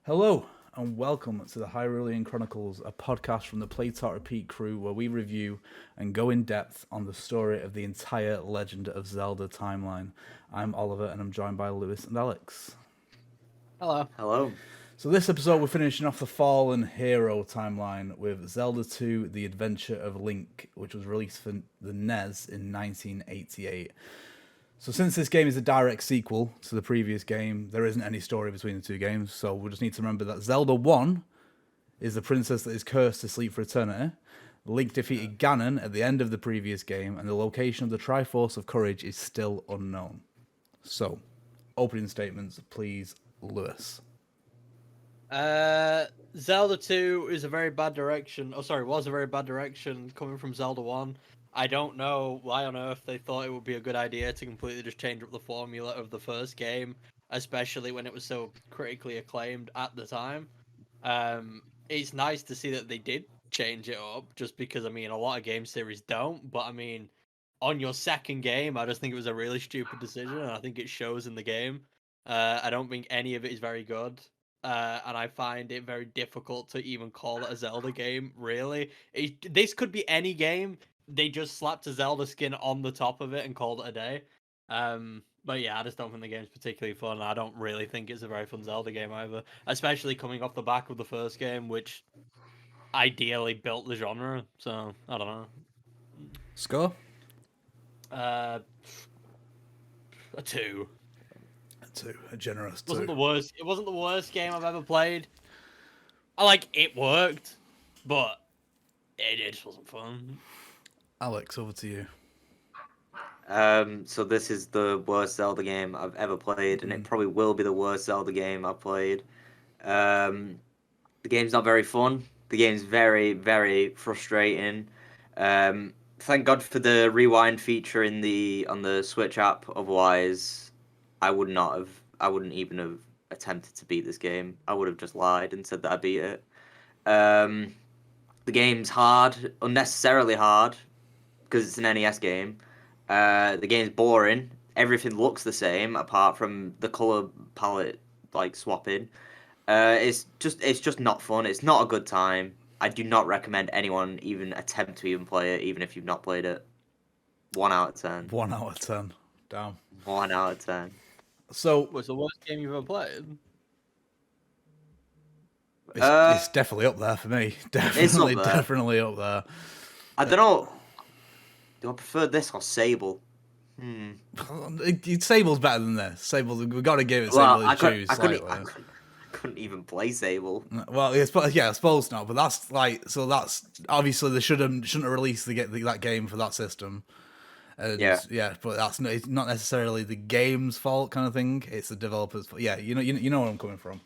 Hello and welcome to the Hyrulean Chronicles, a podcast from the Play Talk Repeat crew where we review and go in depth on the story of the entire Legend of Zelda timeline. I'm Oliver and I'm joined by Lewis and Alex. Hello. Hello. So this episode we're finishing off the Fallen Hero timeline with Zelda II: The Adventure of Link, which was released for the NES in 1988. So since this game is a direct sequel to the previous game, there isn't any story between the two games, so we just need to remember that Zelda 1 is the princess that is cursed to sleep for eternity. Link defeated Ganon at the end of the previous game, and the location of the Triforce of Courage is still unknown. So, opening statements, please, Lewis. Zelda 2 is a very bad direction. Oh, sorry, was a very bad direction coming from Zelda 1. I don't know why on earth they thought it would be a good idea to completely just change up the formula of the first game, especially when it was so critically acclaimed at the time. It's nice to see that they did change it up, just because, I mean, a lot of game series don't, but I mean, on your second game, I just think it was a really stupid decision, and I think it shows in the game. I don't think any of it is very good. And I find it very difficult to even call it a Zelda game, really. This could be any game. They just slapped a Zelda skin on the top of it and called it a day. But yeah, I just don't think the game's particularly fun. I don't really think it's a very fun Zelda game either, especially coming off the back of the first game, which ideally built the genre. So, I don't know. Score? A 2. A generous 2. It wasn't the worst game I've ever played. It worked, but it just wasn't fun. Alex, over to you. So this is the worst Zelda game I've ever played, and it probably will be the worst Zelda game I've played. The game's not very fun. The game's very, very frustrating. Thank God for the rewind feature on the Switch app. Otherwise, I wouldn't even have attempted to beat this game. I would have just lied and said that I beat it. The game's hard, unnecessarily hard, because it's an NES game. The game's boring. Everything looks the same apart from the color palette swapping. It's just not fun. It's not a good time. I do not recommend anyone even attempt to even play it, even if you've not played it. 1 out of 10. 1 out of 10. Damn. 1 out of 10. So, What's the worst game you've ever played? it's definitely up there for me. Definitely up there. I don't know. Do I prefer this or Sable? Sable's better than this. Sable, we've got to give it Well, Sable a choose slightly. I couldn't even play Sable. Well, I suppose not. But that's obviously they shouldn't have released that game for that system. And but it's not necessarily the game's fault, kind of thing. It's the developers' fault. Yeah, you know where I'm coming from.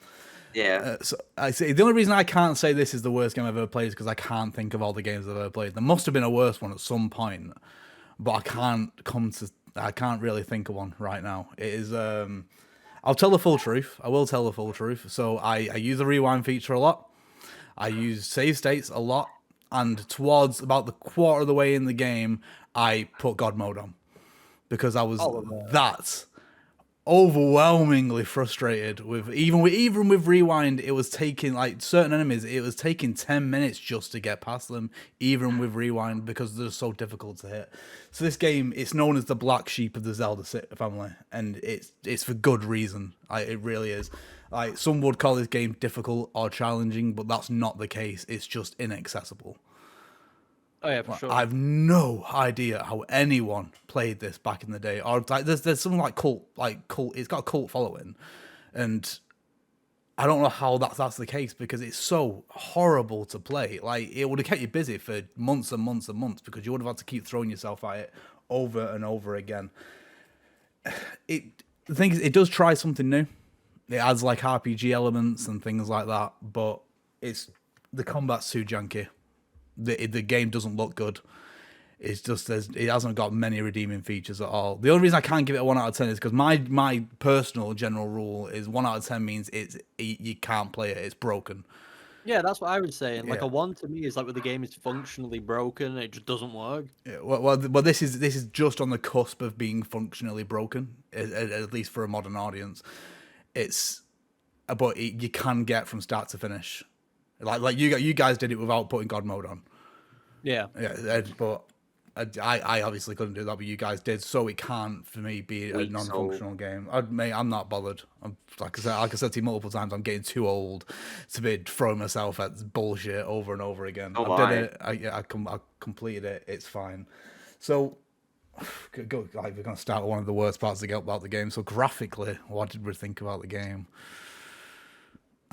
Yeah. So I say the only reason I can't say this is the worst game I've ever played is because I can't think of all the games I've ever played. There must have been a worse one at some point, but I can't really think of one right now. It is. I'll tell the full truth. I will tell the full truth. So I use the rewind feature a lot. I use save states a lot, and towards about the quarter of the way in the game, I put God mode on because I was that overwhelmingly frustrated with even with rewind. It was taking certain enemies. It was taking 10 minutes just to get past them, even with rewind, because they're so difficult to hit. So this game, it's known as the black sheep of the Zelda family, and it's for good reason. It really is. Some would call this game difficult or challenging, but that's not the case. It's just inaccessible. Oh yeah, for sure. I have no idea how anyone played this back in the day. Or there's something cult. It's got a cult following, and I don't know how that's the case because it's so horrible to play. It would have kept you busy for months and months and months because you would have had to keep throwing yourself at it over and over again. The thing is, it does try something new. It adds RPG elements and things like that, but the combat's too janky. The game doesn't look good. It's just it hasn't got many redeeming features at all. The only reason I can't give it a 1 out of 10 is because my personal general rule is 1 out of 10 means you can't play it. It's broken. Yeah, that's what I was saying. Yeah. A 1 to me is where the game is functionally broken. It just doesn't work. Yeah, well, this is just on the cusp of being functionally broken, at least for a modern audience. It's but you can get from start to finish. Like you guys did it without putting God mode on. Yeah. Yeah, but I obviously couldn't do that, but you guys did, so it can't for me be a Weak non-functional game. I'm not bothered. Like I said to you multiple times, I'm getting too old to be throwing myself at bullshit over and over again. Oh, I did it. I completed it. It's fine. So we're gonna start with one of the worst parts about the game. So graphically, what did we think about the game?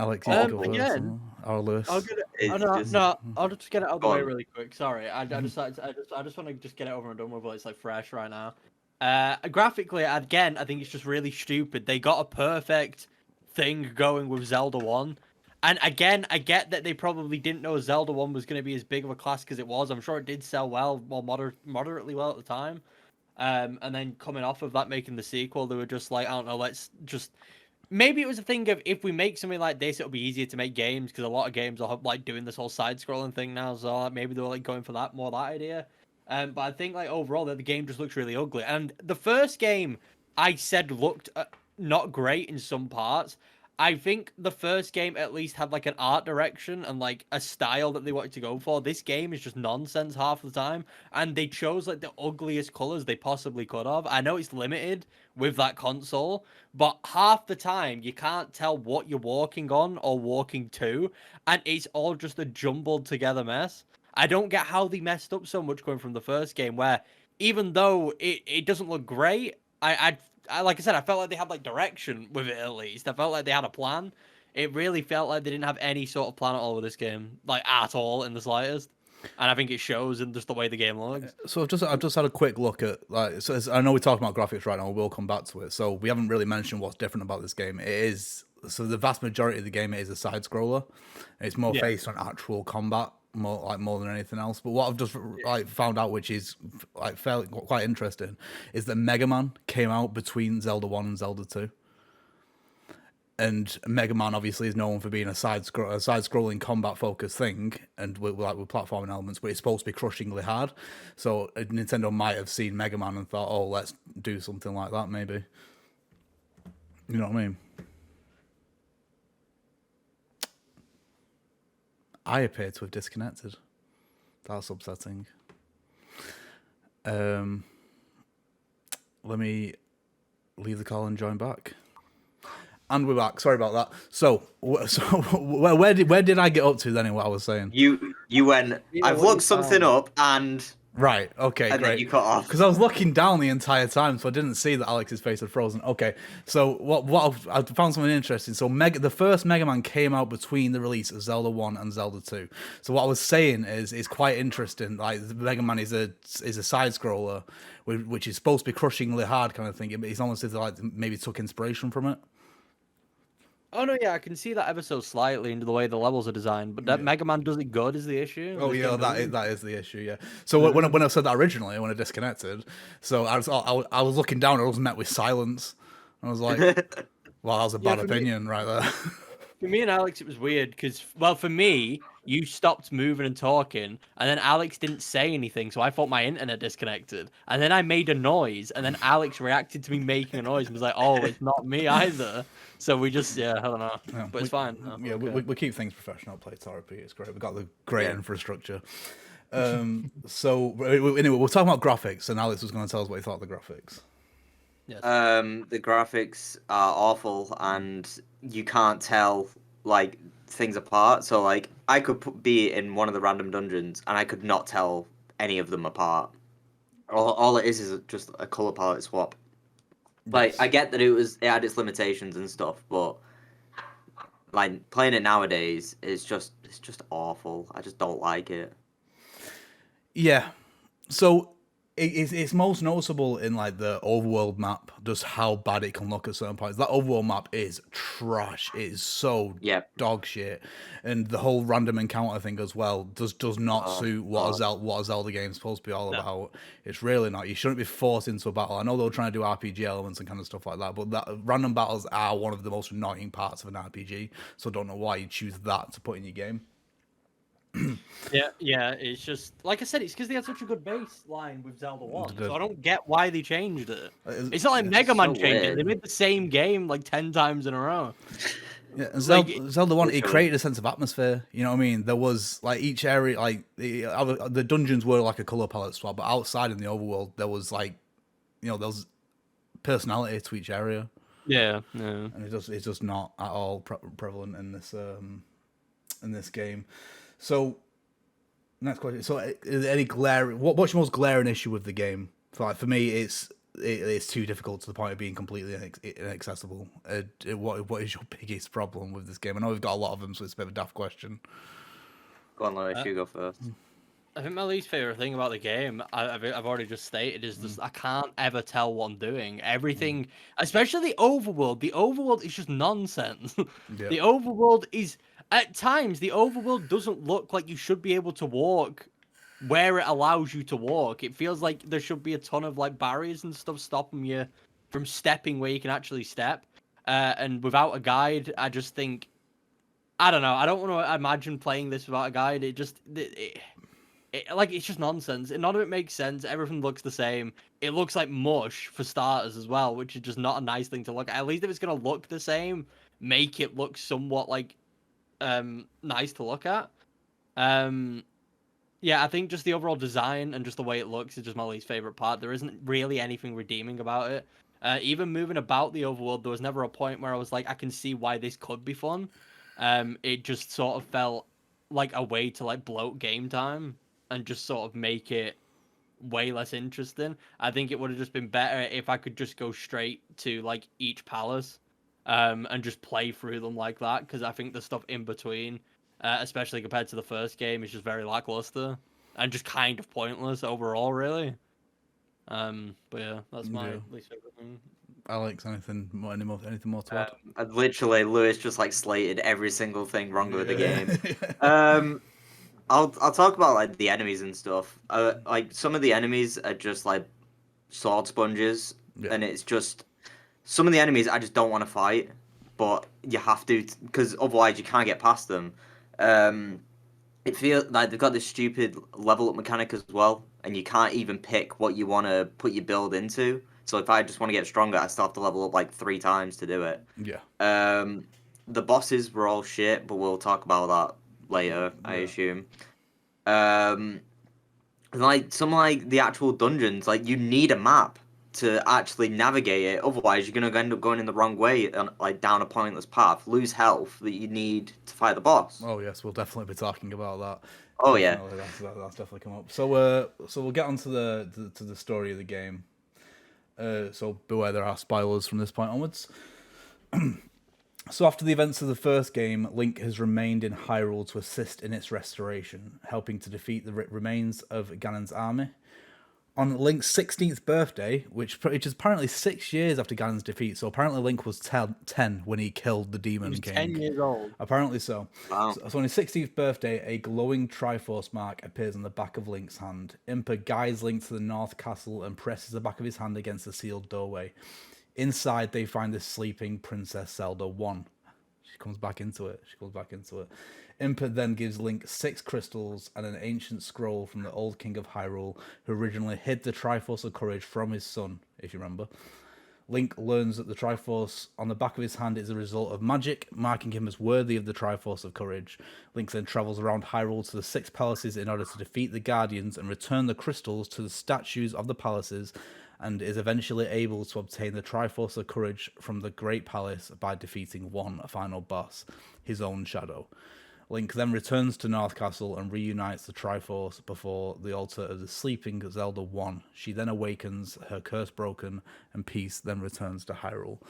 Alex, you can go first, again, or Lewis. I'll just get it out of the way really quick. Sorry, I just want to just get it over and done with. It's like fresh right now. Graphically, again, I think it's just really stupid. They got a perfect thing going with Zelda 1. And again, I get that they probably didn't know Zelda 1 was going to be as big of a class as it was. I'm sure it did sell well, moderately well at the time. And then coming off of that, making the sequel, they were just like, I don't know, let's just... Maybe it was a thing of, if we make something like this, it'll be easier to make games, because a lot of games are like doing this whole side-scrolling thing now, so maybe they were like going for that idea. But I think like overall that the game just looks really ugly. And the first game I said looked not great in some parts. I think the first game at least had like an art direction and like a style that they wanted to go for. This game is just nonsense half the time, and they chose like the ugliest colors they possibly could have. I know it's limited with that console, but half the time you can't tell what you're walking on or walking to, and it's all just a jumbled together mess. I don't get how they messed up so much going from the first game, where even though it doesn't look great, I like I said, I felt like they had like direction with it at least. I felt like they had a plan. It really felt like they didn't have any sort of plan at all with this game, like at all in the slightest. And I think it shows in just the way the game looks. So I've just had a quick look at like. So I know we're talking about graphics right now. We'll come back to it. So we haven't really mentioned what's different about this game. It is so the vast majority of the game is a side scroller. It's more based on actual combat, more than anything else. But what I've just like found out, which is like fairly quite interesting, is that Mega Man came out between Zelda 1 and Zelda 2. And Mega Man obviously is known for being a side-scrolling combat-focused thing, and with platforming elements, but it's supposed to be crushingly hard. So Nintendo might have seen Mega Man and thought, "Oh, let's do something like that, maybe." You know what I mean? I appear to have disconnected. That's upsetting. Let me leave the call and join back. And we're back. Sorry about that. So where did I get up to then in what I was saying? You went, I've looked something up and... Right, okay, and great. then you cut off. Because I was looking down the entire time, so I didn't see that Alex's face had frozen. Okay, so I found something interesting. So the first Mega Man came out between the release of Zelda 1 and Zelda 2. So what I was saying is quite interesting. Like, Mega Man is a side-scroller, which is supposed to be crushingly hard kind of thing. It's almost as like maybe took inspiration from it. Oh no, yeah, I can see that ever so slightly into the way the levels are designed, but that Mega Man does it good is the issue. Oh yeah, that is the issue. Yeah. So when I said that originally, when I disconnected, so I was looking down, and I was met with silence. I was like, "Well, that was a bad opinion right there." For me and Alex, it was weird because, well, for me, you stopped moving and talking, and then Alex didn't say anything, so I thought my internet disconnected. And then I made a noise, and then Alex reacted to me making a noise and was like, "Oh, it's not me either." So we just, I don't know, but it's fine. Yeah, okay. we keep things professional. Play therapy. It's great. We've got the great infrastructure. So anyway, we're talking about graphics, and Alex was going to tell us what he thought of the graphics. Yes. The graphics are awful, and you can't tell like things apart. So like I could be in one of the random dungeons, and I could not tell any of them apart. All it is just a color palette swap. Like I get that it had its limitations and stuff, but like playing it nowadays is just awful. I just don't like it. Yeah. So it's most noticeable in like the overworld map, just how bad it can look at certain points. That overworld map is trash. It is so dog shit, and the whole random encounter thing as well does not suit what a Zelda game is supposed to be all about. It's really not. You shouldn't be forced into a battle. I know they're trying to do RPG elements and kind of stuff like that, but random battles are one of the most annoying parts of an RPG. So I don't know why you choose that to put in your game. Yeah, it's just like I said, it's because they had such a good baseline with Zelda 1, so I don't get why they changed it. It's not like Mega Man changed it; they made the same game like 10 times in a row. Yeah, and Like, Zelda 1, it literally. created a sense of atmosphere. You know what I mean? There was like each area, like the dungeons were like a color palette swap, but outside in the overworld, there was like, there was personality to each area, yeah. and it's just not at all prevalent in this game. So next question. So is there any what's your most glaring issue with the game? For me, it's too difficult to the point of being completely inaccessible. What is your biggest problem with this game? I know we've got a lot of them, so it's a bit of a daft question. Go on, Lewis, you go first. I think my least favorite thing about the game, I've already just stated, is just I can't ever tell what I'm doing. Everything, especially the overworld. The overworld is just nonsense. Yeah. The overworld is at times the overworld doesn't look like you should be able to walk where it allows you to walk. It feels like there should be a ton of like barriers and stuff stopping you from stepping where you can actually step. And without a guide, I just think I don't know. I don't want to imagine playing this without a guide. It's just nonsense. None of it makes sense. Everything looks the same. It looks like mush for starters as well, which is just not a nice thing to look at. At least if it's gonna look the same, make it look somewhat like nice to look at. Yeah, I think just the overall design and just the way it looks is just my least favorite part. There isn't really anything redeeming about it. Even moving about the overworld, there was never a point where I was like, I can see why this could be fun. It just sort of felt like a way to like bloat game time and just sort of make it way less interesting. I think it would have just been better if I could just go straight to like each palace, and just play through them like that. Because I think the stuff in between, especially compared to the first game, is just very lackluster and just kind of pointless overall, really. But yeah, that's my least favorite thing. Alex, anything more to add? Literally, Lewis just like slated every single thing wrong with the game. I'll talk about like the enemies and stuff. Like some of the enemies are just like sword sponges, and it's just some of the enemies I just don't want to fight, but you have to because otherwise you can't get past them. It feels like they've got this stupid level up mechanic as well, and you can't even pick what you want to put your build into. So if I just want to get stronger, I still have to level up like 3 times to do it. Yeah. The bosses were all shit, but we'll talk about that later, I assume. Like some like the actual dungeons, like you need a map to actually navigate it. Otherwise, you're gonna end up going in the wrong way and like down a pointless path, lose health that you need to fight the boss. Oh yes, we'll definitely be talking about that. Oh definitely, yeah, that's definitely come up. So we'll get on to the story of the game. So beware, there are spoilers from this point onwards. So after the events of the first game, Link has remained in Hyrule to assist in its restoration, helping to defeat the remains of Ganon's army. On Link's 16th birthday, which is apparently 6 years after Ganon's defeat, so apparently Link was 10 when he killed the Demon King. 10 years old. Apparently so. Wow. So on his 16th birthday, a glowing Triforce mark appears on the back of Link's hand. Impa guides Link to the North Castle and presses the back of his hand against the sealed doorway. Inside, they find the sleeping Princess Zelda 1. She comes back into it. Impa then gives Link 6 crystals and an ancient scroll from the old king of Hyrule, who originally hid the Triforce of Courage from his son, if you remember. Link learns that the Triforce on the back of his hand is a result of magic, marking him as worthy of the Triforce of Courage. Link then travels around Hyrule to the 6 palaces in order to defeat the Guardians and return the crystals to the statues of the palaces, and is eventually able to obtain the Triforce of Courage from the Great Palace by defeating one final boss, his own shadow. Link then returns to North Castle and reunites the Triforce before the altar of the sleeping Zelda 1. She then awakens, her curse broken, and peace then returns to Hyrule.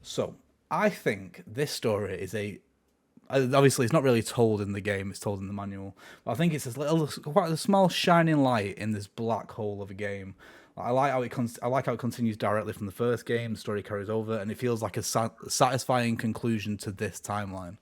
So, I think this story is obviously it's not really told in the game, it's told in the manual, but I think it's quite a small shining light in this black hole of a game. I like how it continues directly from the first game, the story carries over, and it feels like a satisfying conclusion to this timeline.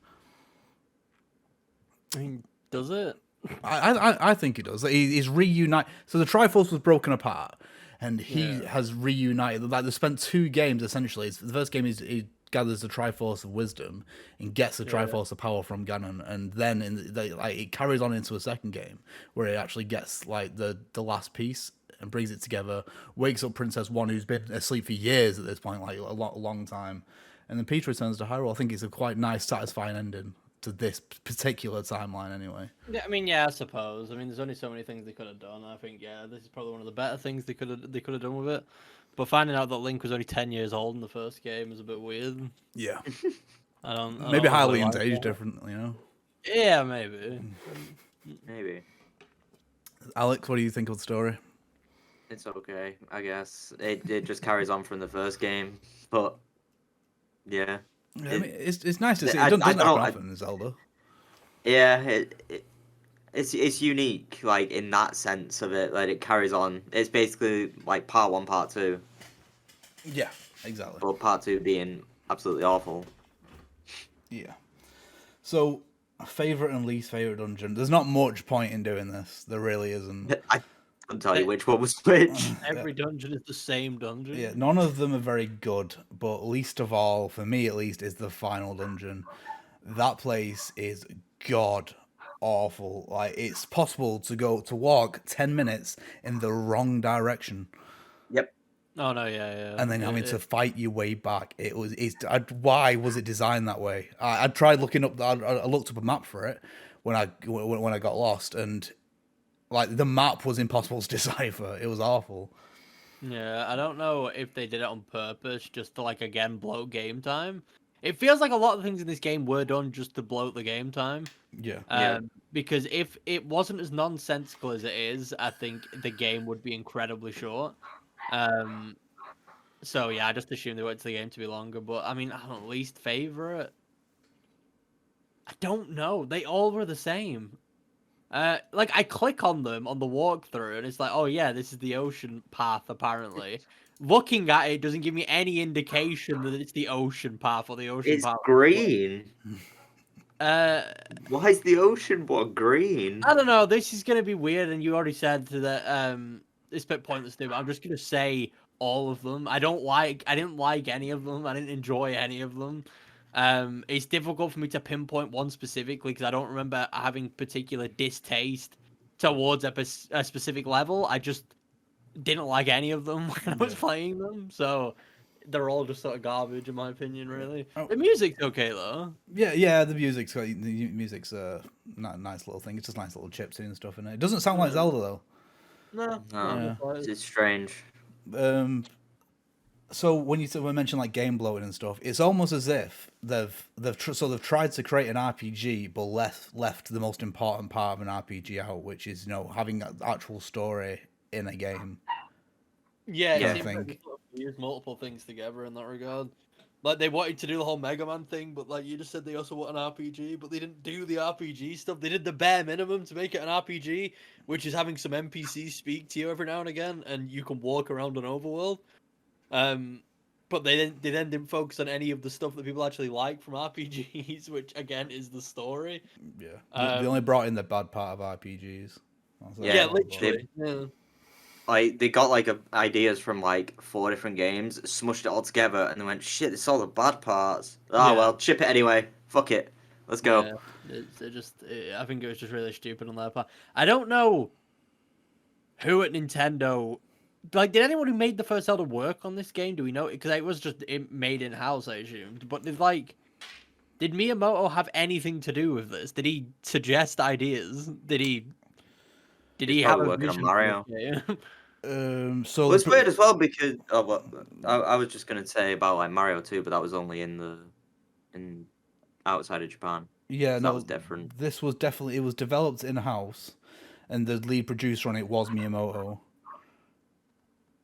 I mean, does it? I think it does. He's reunited. So the Triforce was broken apart, and he has reunited. Like they spent 2 games essentially. The first game is he gathers the Triforce of Wisdom and gets the Triforce of Power from Ganon, and then it carries on into a second game where it actually gets like the last piece and brings it together. Wakes up Princess 1, who's been asleep for years at this point, like a long time. and then Peter returns to Hyrule. I think it's a quite nice, satisfying ending to this particular timeline, anyway. Yeah, I mean, yeah, I suppose. I mean, there's only so many things they could have done. I think, yeah, this is probably one of the better things they could have done with it. But finding out that Link was only 10 years old in the first game is a bit weird. Yeah. I Maybe don't really Hyrulean's like aged that. differently, Yeah, maybe. Maybe. Alex, what do you think of the story? It's okay, I guess. It just carries on from the first game, but yeah. I mean, it's nice to see. I It doesn't don't know, happen in Zelda. Yeah, it's unique, like in that sense of it. Like it carries on. It's basically like part 1, part 2, Yeah, exactly. but part 2 being absolutely awful. Yeah. So, favorite and least favorite dungeon. There's not much point in doing this. There really isn't. I couldn't tell you which one was which. Every dungeon is the same dungeon. Yeah, none of them are very good, but least of all, for me at least, is the final dungeon. That place is god awful. Like, it's possible to walk 10 minutes in the wrong direction Yep. Oh no, yeah. and then having to fight your way back. Why was it designed that way? I tried looking up. I looked up a map for it when I got lost, and like the map was impossible to decipher. It was awful. Yeah, I don't know if they did it on purpose just to like again bloat game time. It feels like a lot of things in this game were done just to bloat the game time. Yeah. Yeah. Because if it wasn't as nonsensical as it is, I think the game would be incredibly short. So yeah, I just assumed they wanted the game to be longer. But I mean, I don't know, least favorite. I don't know. They all were the same. Like I click on them on the walkthrough, and it's like, oh yeah, this is the ocean path. Apparently, looking at it doesn't give me any indication that it's the ocean path or the ocean It's path. green. Uh, Why is the ocean one green? I don't know. This is gonna be weird, and you already said that it's a bit pointless to do. But I'm just gonna say all of them. I didn't like any of them. I didn't enjoy any of them. It's difficult for me to pinpoint one specifically because I don't remember having particular distaste towards a specific level. I just didn't like any of them when I was playing them. So they're all just sort of garbage in my opinion. Really, the music's okay though. Yeah. The music's a nice little thing. It's just nice little chiptune and stuff in it. It doesn't sound like Zelda though. No, No, it's strange. So when you mention like game bloating and stuff, it's almost as if they've tried to create an RPG, but left the most important part of an RPG out, which is having an actual story in a game. Yeah, Yeah, it I seems like think. they sort of fused multiple things together in that regard. Like they wanted to do the whole Mega Man thing, but like you just said, they also want an RPG, but they didn't do the RPG stuff. They did the bare minimum to make it an RPG, which is having some NPCs speak to you every now and again, and you can walk around an overworld. But they then didn't focus on any of the stuff that people actually like from RPGs, which again is the story. Yeah, they only brought in the bad part of RPGs. Yeah, literally. Yeah. Like they got like ideas from like 4 different games, smushed it all together, and they went, "Shit, it's all the bad parts." Oh Yeah. well, chip it anyway. Fuck it, let's go. Yeah, I think it was just really stupid on their part. I don't know who at Nintendo. Like, did anyone who made the first Zelda work on this game? Do we know? Because it was just made in house, I assumed. But did Miyamoto have anything to do with this? Did he suggest ideas? Did he He's have probably a working on vision? Mario. So Well, it's weird as well because I was just gonna say about like Mario 2, but that was only in outside of Japan. Yeah, So no, that was different. This was definitely, it was developed in house, and the lead producer on it was Miyamoto.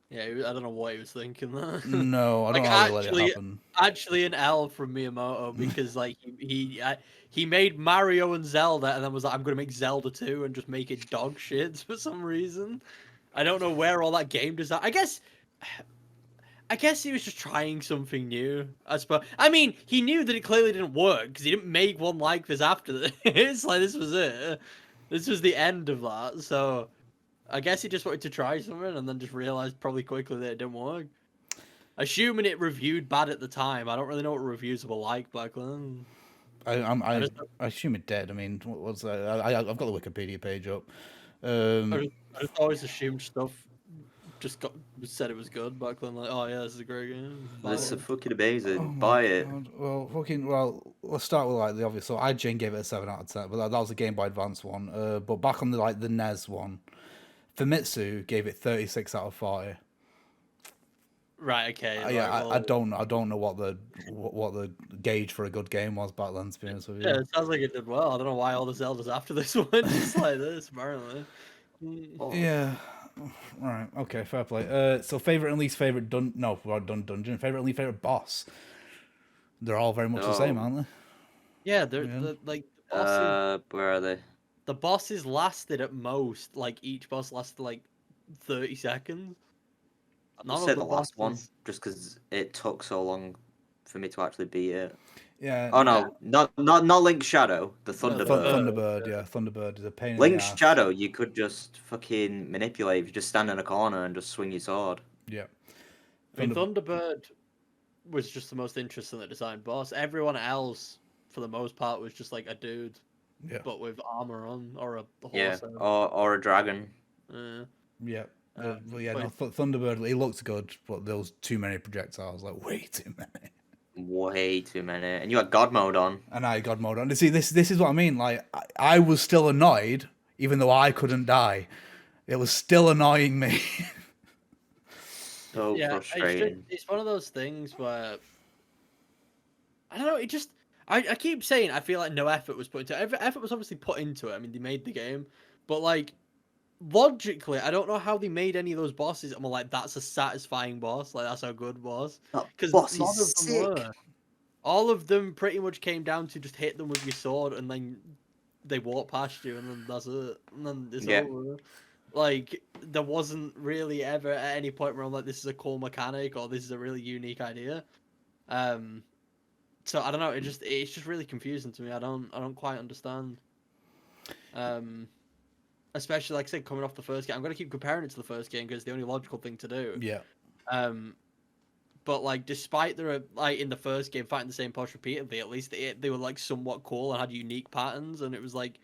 Yeah, I don't know what he was thinking there. No, I don't Like, know how they let it happen. Actually, an L from Miyamoto because like he made Mario and Zelda and then was like, I'm gonna make Zelda 2 and just make it dog shit for some reason. I don't know where all that game design. I guess he was just trying something new. I suppose. I mean, he knew that it clearly didn't work because he didn't make one like this after this. Like this was it. This was the end of that. So I guess he just wanted to try something and then just realized probably quickly that it didn't work. Assuming it reviewed bad at the time, I don't really know what reviews were like back then. I assume it did. I mean, what's that? I've got the Wikipedia page up. I just always assumed stuff said it was good back then. Like, oh yeah, this is a great game. This is fucking Oh amazing. my Buy it. God. Well, let's start with like the obvious. So IGN gave it a 7 out of 10, but that was a Game Boy Advance one. But back on the NES one, Famitsu gave it 36 out of 40. Right. Okay. Yeah, right, well, I don't know what the gauge for a good game was back then. To be honest with you. yeah, it sounds like it did well. I don't know why all the Zeldas after this one just like this. Apparently. Oh. Yeah. Right. Okay. Fair play. So favorite and least favorite we're done dungeon. Favorite and least favorite boss. They're all very much the same, aren't they? Yeah, Yeah. like the bosses. Where are they? The bosses lasted at most like each boss lasted like 30 seconds. I'll say the last one, just because it took so long for me to actually beat it. Yeah. Oh no, not Link's Shadow, the Thunderbird. Thunderbird, yeah, Thunderbird is a pain in Link's the ass. Shadow, you could just fucking manipulate if you just stand in a corner and just swing your sword. Yeah. I mean, Thunderbird was just the most interesting design boss. Everyone else, for the most part, was just like a dude, Yeah. but with armor on or a horse. Yeah, or a dragon. Yeah. But yeah, no, Thunderbird, it looks good, but there was too many projectiles, like way too many. Way too many. And you had God mode on. And I had God mode on. See, this is what I mean. Like, I was still annoyed, even though I couldn't die. It was still annoying me. So frustrating. It's one of those things where I don't know. It just I keep saying I feel like no effort was put into it. Effort was obviously put into it. I mean, they made the game, but like logically, I don't know how they made any of those bosses. I'm like, that's a satisfying boss. Like that's how good was. Because none of them were. All of them pretty much came down to just hit them with your sword, and then they walk past you, and then that's it. And then it's over. Like there wasn't really ever at any point where I'm like, this is a cool mechanic or this is a really unique idea. So I don't know. It's just really confusing to me. I don't quite understand. Especially like I said, coming off the first game, I'm gonna keep comparing it to the first game because it's the only logical thing to do. Yeah. But like, despite their like in the first game fighting the same boss repeatedly, at least they were like somewhat cool and had unique patterns, and it was like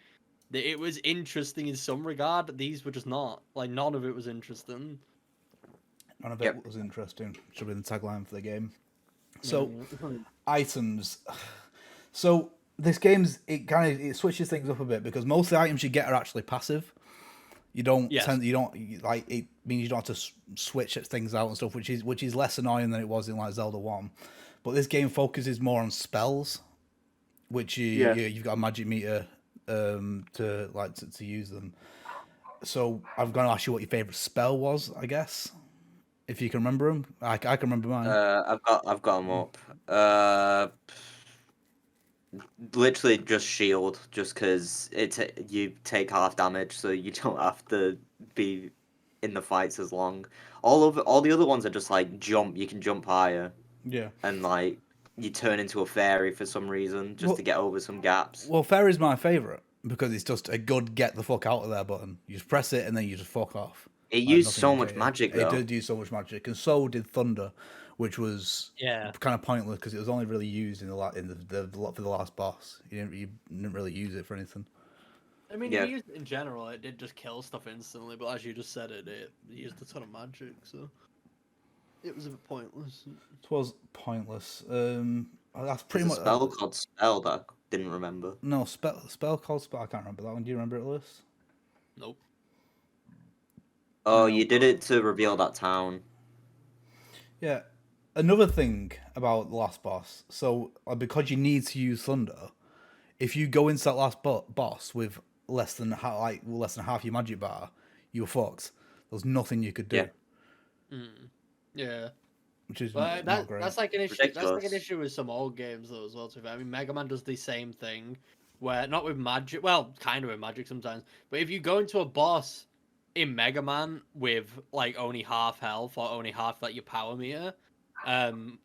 it was interesting in some regard. These were just not. Like none of it was interesting. None of it was interesting. Should be the tagline for the game. So items. So this game's it switches things up a bit because most of the items you get are actually passive. You don't like it means you don't have to switch things out and stuff, which is less annoying than it was in like Zelda 1. But this game focuses more on spells, which you've got a magic meter to use them. So I'm going to ask you what your favorite spell was, I guess, if you can remember them. I can remember mine. I've got them up. Literally just shield, just because you take half damage, so you don't have to be in the fights as long. All the other ones are just like jump. You can jump higher. Yeah. And like you turn into a fairy for some reason, just to get over some gaps. Well, fairy's my favorite because it's just a good get the fuck out of there button. You just press it and then you just fuck off. It used so much magic though. It did use so much magic, and so did Thunder, which was kind of pointless because it was only really used in for the last boss. You didn't really use it for anything. I mean, you used it in general. It did just kill stuff instantly, but as you just said, it used a ton of magic, so it was a bit pointless. It was pointless. That's pretty much a spell called Spell that I didn't remember. No, spell called Spell. I can't remember that one. Do you remember it, Lewis? Nope. Oh, you did it to reveal that town. Yeah. Another thing about the last boss, so because you need to use Thunder, if you go into that last boss with less than half your magic bar, you're fucked. There's nothing you could do. Yeah. Which is not great. That's like an issue. That's like an issue with some old games though as well. Too. I mean, Mega Man does the same thing, where not with magic. Well, kind of with magic sometimes. But if you go into a boss in Mega Man with like only half health or only half like your power meter,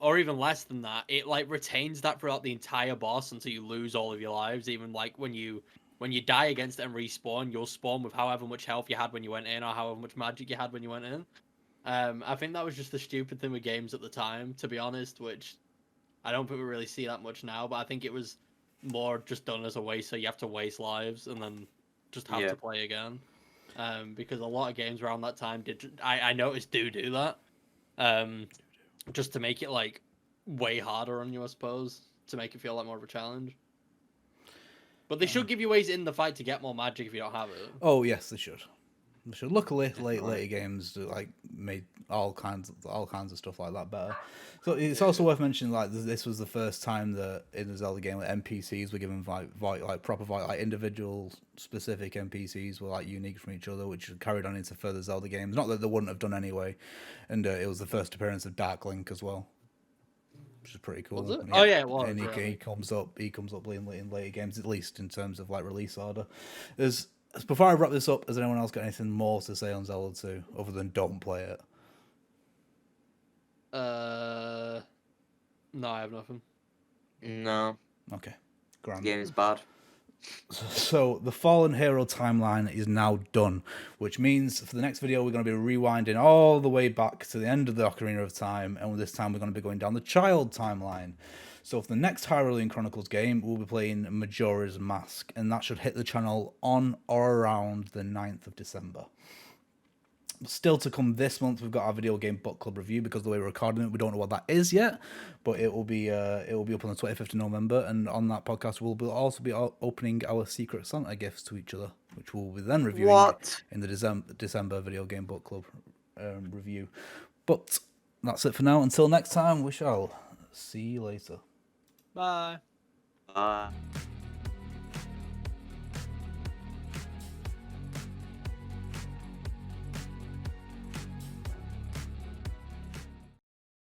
or even less than that, it like retains that throughout the entire boss until you lose all of your lives. Even like when you die against it and respawn, you'll spawn with however much health you had when you went in, or however much magic you had when you went in. I think that was just the stupid thing with games at the time, to be honest, which I don't think we really see that much now, but I think it was more just done as a waste, so you have to waste lives and then just have to play again. because a lot of games around that time did. I noticed do that, just to make it like way harder on you, I suppose, to make it feel like more of a challenge. But they should give you ways in the fight to get more magic if you don't have it. Oh yes, they should. They should. Luckily, later games like made all kinds of stuff like that better. So it's also worth mentioning like this was the first time that in the Zelda game that NPCs were given like proper like individual specific NPCs were like unique from each other, which carried on into further Zelda games. Not that they wouldn't have done anyway, and it was the first appearance of Dark Link as well, which is pretty cool. Was it? Oh yeah, it was. And he comes up in later games, at least in terms of like release order. Before I wrap this up, has anyone else got anything more to say on Zelda 2 other than don't play it? No, I have nothing. No. Okay, The grand. game is bad. So the Fallen Hero timeline is now done, which means for the next video we're going to be rewinding all the way back to the end of the Ocarina of Time, and this time we're going to be going down the Child timeline. So for the next Hyrulean Chronicles game, we'll be playing Majora's Mask, and that should hit the channel on or around the 9th of December. Still to come this month, we've got our video game book club review. Because the way we're recording it, we don't know what that is yet, but it will be up on the 25th of November, and on that podcast we'll also be opening our Secret Santa gifts to each other, which we'll be then reviewing in the December video game book club review. But that's it for now. Until next time, we shall see you later. Bye. Bye.